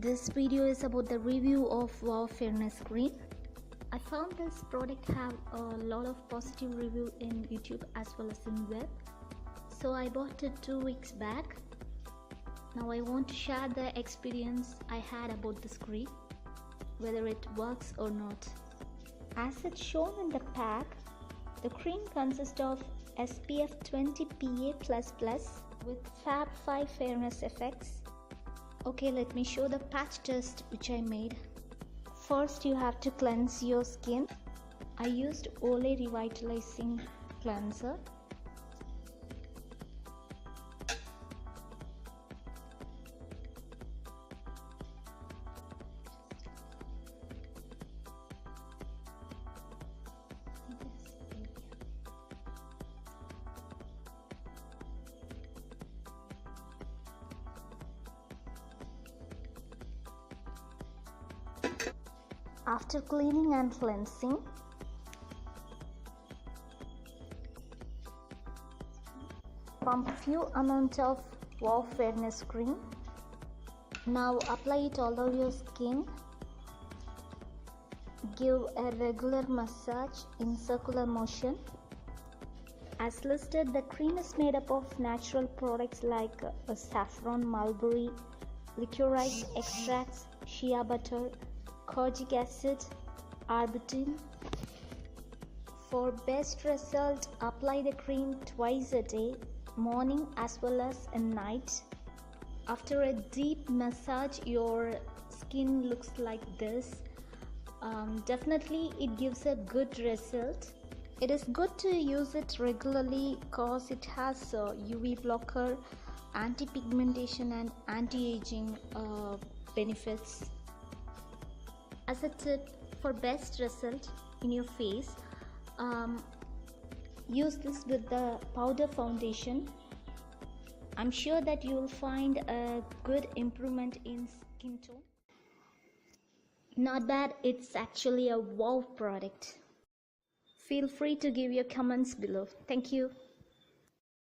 This video is about the review of Wow Fairness Cream. I found this product have a lot of positive review in YouTube as well as in web. So I bought it 2 weeks back. Now I want to share the experience I had about this cream, whether it works or not. As it's shown in the pack, the cream consists of SPF 20 PA++ with Fab 5 fairness effects. Okay, let me show the patch test which I made. First, you have to cleanse your skin. I used Olay Revitalizing Cleanser. After cleaning and cleansing, pump few amount of Wow Fairness Cream. Now apply it all over your skin. Give a regular massage in circular motion. As listed, the cream is made up of natural products like saffron, mulberry, licorice extracts, shea butter, kojic acid, arbutin. For best result, apply the cream twice a day, morning as well as at night. After a deep massage, your skin looks like this. Definitely it gives a good result. It is good to use it regularly because it has a UV blocker, anti-pigmentation and anti-aging benefits. As a tip for best result in your face, use this with the powder foundation. I'm sure that you will find a good improvement in skin tone. Not bad, it's actually a wow product. Feel free to give your comments below. Thank you.